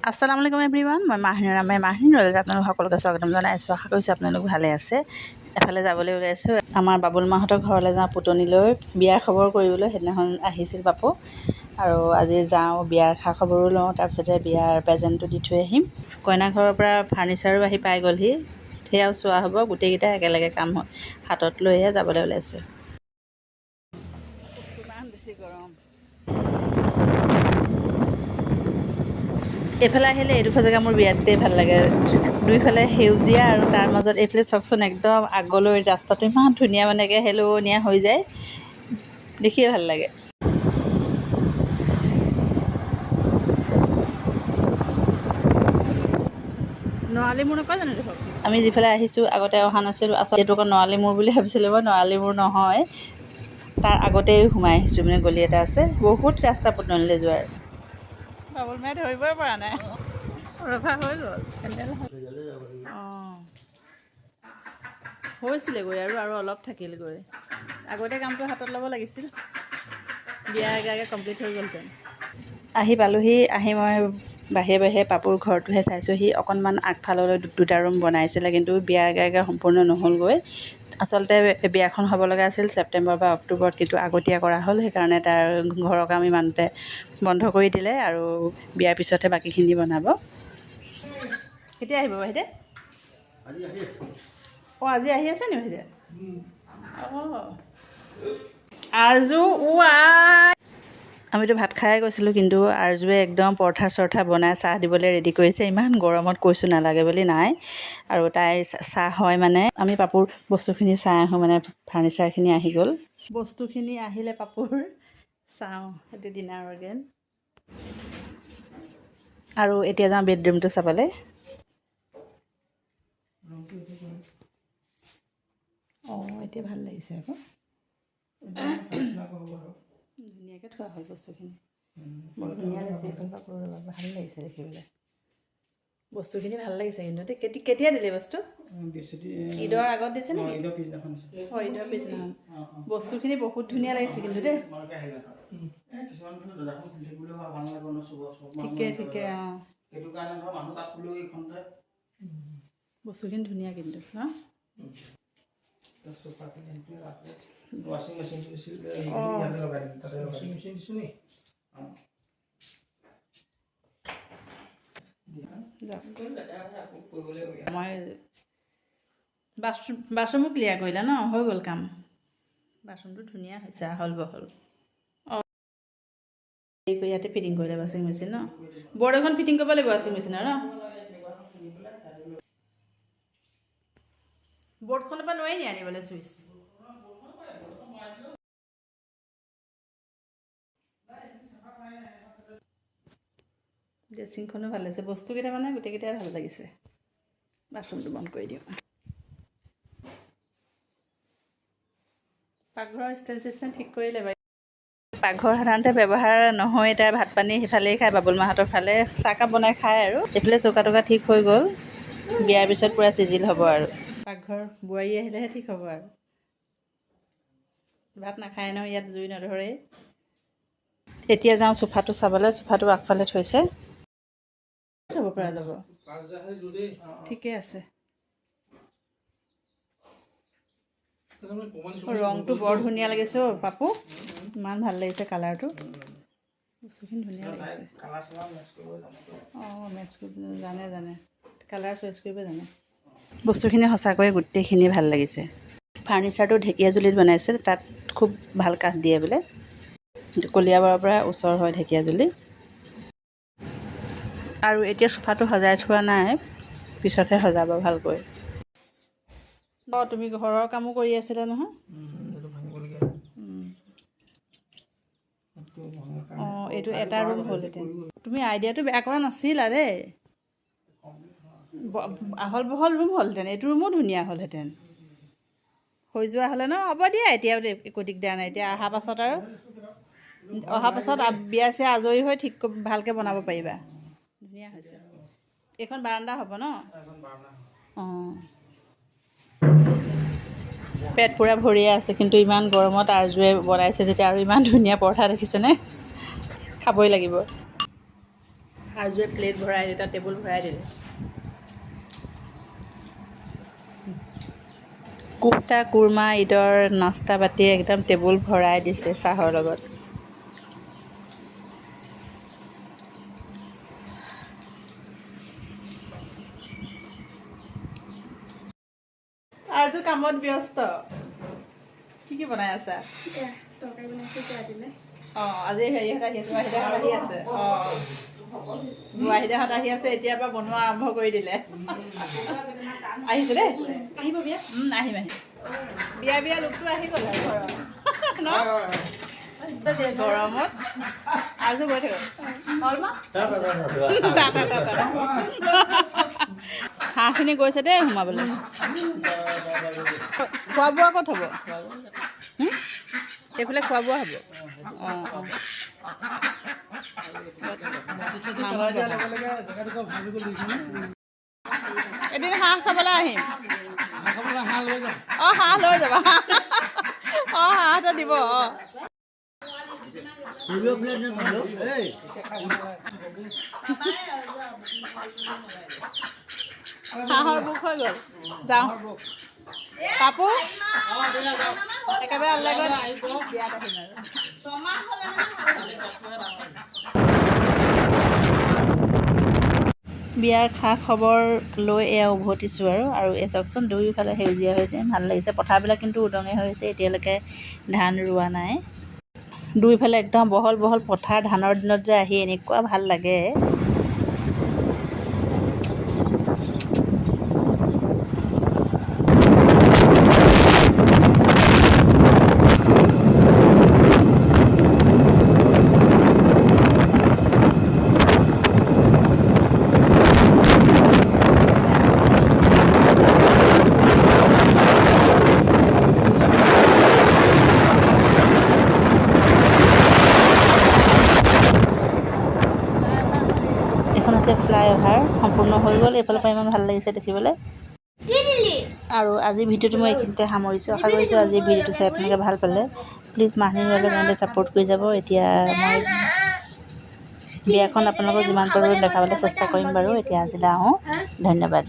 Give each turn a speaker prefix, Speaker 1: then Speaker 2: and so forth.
Speaker 1: আসসালামু আলাইকুম এভৰিৱান, মই মাহিনুৰ আপোনালোক সকলোকে স্বাগতম জনাইছোঁ। আশা কৰিছোঁ আপোনালোক ভালে আছে। এফালে যাবলৈ ওলাইছোঁ, আমাৰ বাবুল মাহঁতৰ ঘৰলৈ যাওঁ পুতনিলৈ বিয়াৰ খবৰ কৰিবলৈ। সেইদিনাখন আহিছিল পাপু, আৰু আজি যাওঁ বিয়াৰ খা খবৰো লওঁ, তাৰপিছতে বিয়াৰ প্ৰেজেণ্টটো দি থৈ আহিম। কইনা ঘৰৰ পৰা ফাৰ্নিচাৰো আহি পাই গ'লহি, সেয়াও চোৱা হ'ব। গোটেইকেইটা একেলগে কাম হাতত লৈহে যাবলৈ ওলাইছোঁ। কিমান বেছি গৰম। এইফালে আহিলে এইডোখৰ জেগা মোৰ বিৰাটেই ভাল লাগে। দুইফালে সেউজীয়া, আৰু তাৰ মাজত এইফালে চাওকচোন একদম আগলৈ ৰাস্তাটো ইমান ধুনীয়া, মানে হেলনীয়া হৈ যায়, দেখিয়ে ভাল লাগে। নৰালি মূৰ নকয় জানো দেখোন? আমি যিফালে আহিছোঁ আগতে অহা নাছিলোঁ, আচলতে এইটো আকৌ নৰালি মূৰ বুলি ভাবিছিলোঁ। মই নৰালি মূৰ নহয়, তাৰ আগতেই সোমাই আহিছোঁ, মানে গলি এটা আছে, বহুত ৰাস্তা পুতনিলৈ যোৱাৰ। বাবুল মায়ে ধৰিবই পৰা নাই, ৰভা হৈ গ'ল। অঁ, হৈছিলেগৈ আৰু অলপ থাকিলগৈ। আগতে কামটো হাতত ল'ব লাগিছিল, বিয়াৰ আগে আগে কমপ্লিট হৈ গ'লহেঁতেন। আহি পালোঁহি। আহি মই বাহিৰে বাহিৰে পাপুৰ ঘৰটোহে চাইছোঁ। সি অকণমান আগফাললৈ দুটা ৰুম বনাইছিলে, কিন্তু বিয়াৰ আগে আগে সম্পূৰ্ণ নহ'লগৈ। আচলতে বিয়াখন হ'ব লগা আছিল ছেপ্টেম্বৰ বা অক্টোবৰত, কিন্তু আগতীয়া কৰা হ'ল। সেইকাৰণে তাৰ ঘৰৰ কাম ইমানতে বন্ধ কৰি দিলে, আৰু বিয়াৰ পিছতহে বাকীখিনি বনাব। কেতিয়া আহিব বাইদেউ? অঁ, আজি আহি আছে নি বাইদেউ? অঁ, আৰজু আই। আমিতো ভাত খাই গৈছিলোঁ, কিন্তু আৰজুৱে একদম পৰঠা চৰঠা বনাই চাহ দিবলৈ ৰেডি কৰিছে। ইমান গৰমত কৈছোঁ নালাগে বুলি, নাই। আৰু তাই চাহ হয় মানে, আমি পাপুৰ বস্তুখিনি চাই আহোঁ, মানে ফাৰ্নিচাৰখিনি আহি গ'ল। বস্তুখিনি আহিলে পাপুৰ চাওঁ, সেইটো ডিনাৰৰ গেল। আৰু এতিয়া যাওঁ বেডৰুমটো চাবলৈ। অঁ, এতিয়া ভাল লাগিছে আকৌ, ধুনীয়াকৈ থোৱা হ'ল বস্তুখিনি। বৰ ধুনীয়া লাগিছে, এইফালৰ পৰা ভাল লাগিছে দেখিবলৈ। বস্তুখিনি ভাল লাগিছে, কিন্তু কেতিয়া দিলে বস্তু? ঈদৰ আগত দিছে নেকি? অঁ, ঈদৰ পিছদিনাখন। বস্তুখিনি বহুত ধুনীয়া লাগিছে কিন্তু দেই। ঠিকে ঠিকে, অঁ, বস্তুখিনি ধুনীয়া কিন্তু ন। ৱাশ্বিং মেচিনটো দিছিল, ইয়াতে লগাই দিম, তাতে ৱাশ্বিং মেচিন দিছোঁ নি? মই বাথৰুমো ক্লিয়াৰ কৰিলা ন? হৈ গ'ল কাম। বাথৰুমটো ধুনীয়া হৈছে, আহল বহল। অঁ, ইয়াতে ফিটিং কৰিলে ৱাশ্বিং মেচিন ন? বৰ্ড এখন ফিটিং কৰিব লাগিব ৱাশ্বিং মেচিনৰ ন? বৰ্ডখনৰ পৰা নোৱাৰি নি আনিবলৈ চুইচ? ড্ৰেছিংখনো ভাল লাগিছে, বস্তুকেইটা মানে গোটেইকেইটাই ভাল লাগিছে। বাথৰুমটো বন্ধ কৰি দিওঁ। পাকঘৰৰ ষ্টেণ্ড চিষ্টেণ্ড ঠিক কৰিলে বাৰু। পাকঘৰ সাধাৰণতে ব্যৱহাৰ নহয়, তাৰ ভাত পানী সিফালেই খায়, বাবুল মাহঁতৰ ফালে চাহকাপ বনাই খায়। আৰু এইফালে চৌকা টৌকা ঠিক হৈ গ'ল। বিয়াৰ পিছত পূৰা চিজিল হ'ব আৰু। পাকঘৰ বোৱাৰী আহিলেহে ঠিক হ'ব আৰু। ভাত নাখায় নহয়, ইয়াত জুই নধৰে। এতিয়া যাওঁ চোফাটো চাবলৈ। চোফাটো আগফালে থৈছে, থ'ব পৰা যাব। ঠিকে আছে। ৰংটো বৰ ধুনীয়া লাগিছে অ' পাপু, ইমান ভাল লাগিছে কালাৰটো। বস্তুখিনি ধুনীয়া লাগিছে। অঁ, মেটচ কৰিব জানে, কালাৰ চইচ কৰিব জানে। বস্তুখিনি সঁচাকৈয়ে গোটেইখিনি ভাল লাগিছে। ফাৰ্নিচাৰটো ঢেকীয়াজুলিত বনাইছিল, তাত খুব ভাল কাঠ দিয়ে বোলে। কলিয়াবৰৰ পৰা ওচৰ হয় ঢেকীয়াজুলি। আৰু এতিয়া চোফাটো সজাই থোৱা নাই, পিছতহে সজাব ভালকৈ। অঁ, তুমি ঘৰৰ কামো কৰি আছিলা নহয়? অঁ, এইটো এটা ৰুম হ'লহেঁতেন। তুমি আইডিয়াটো বেয়া কৰা নাছিলা দেই। আহল বহল ৰুম হ'লহেঁতেন, এইটো ৰুমো ধুনীয়া হ'লহেঁতেন। হৈ যোৱা হ'লে ন, হ'ব দিয়া এতিয়া একো দিগদাৰ নাই। এতিয়া অহা পাছত বিয়া চিয়া আজৰি হৈ ঠিক ভালকৈ বনাব পাৰিবা। ধুনীয়া হৈছে। এইখন বাৰাণ্ডা হ'ব ন? অঁ, পেট পূৰা ভৰিয়ে আছে, কিন্তু ইমান গৰমত আৰজুৱে বনাইছে যেতিয়া, আৰু ইমান ধুনীয়া পৰঠা দেখিছেনে? খাবই লাগিব। আৰজুৱে প্লেট ভৰাই দিলে, তাত টেবুল ভৰাই দিলে। কোফটা কুৰমা ঈদৰ নাস্তা পাতি একদম টেবুল ভৰাই দিছে চাহৰ লগত। আৰজু কামত ব্যস্ত। কি বনাই আছা?
Speaker 2: তৰকাৰী বনাইছোঁ ৰাতিলৈ।
Speaker 1: আজি হেৰিহঁত আহি আছে, ৱাহিদাহঁত আহি আছে। ৱাহিদাহঁত আহি আছে, এতিয়াৰ পৰা বনোৱা আৰম্ভ কৰি দিলে। আহিছে দেই,
Speaker 2: আহিব বিয়া।
Speaker 1: আহিম আহিম। বিয়া লোকটো আহি গ'ল আৰু ঘৰত ন গৰমত। আৰজু গৈ থাকক। হাঁহখিনি গৈছে দেই সোমাবলৈ। খোৱা বোৱা ক'ত হ'ব? এইফালে খোৱা বোৱা হ'ব। এদিন হাঁহ খাবলৈ আহিম। হাঁহ লৈ যাবা। হাঁহটো দিব। হাঁহৰ বুক হৈ গ'ল। যাওঁ পাপু, একেবাৰে অনলাইনত বিয়াত আহিম আৰু। বিয়াৰ খা খবৰ লৈ এয়া উভতিছোঁ আৰু এই চাওকচোন দুয়োফালে সেউজীয়া হৈছে, ভাল লাগিছে। পথাৰবিলাক কিন্তু উদঙে হৈছে, এতিয়ালৈকে ধান ৰোৱা নাই। দুয়োফালে একদম বহল বহল পথাৰ। ধানৰ দিনত যে আহি এনেকুৱা ভাল লাগে। এখন আছে ফ্লাইঅভাৰ, সম্পূৰ্ণ হৈ গ'ল। এইফালৰ পৰা ইমান ভাল লাগিছে দেখিবলৈ। আৰু আজিৰ ভিডিঅ'টো মই এইখিনিতে সামৰিছোঁ। আশা কৰিছোঁ আজিৰ ভিডিঅ'টো চাই আপোনালোকে ভাল পালে। প্লিজ মাহী ল'ৰাটোক এনেদৰে ছাপোৰ্ট কৰি যাব। এতিয়া মই বিয়াখন আপোনালোকক যিমান পাৰোঁ দেখাবলৈ চেষ্টা কৰিম বাৰু। এতিয়া আজিলৈ আহোঁ, ধন্যবাদ।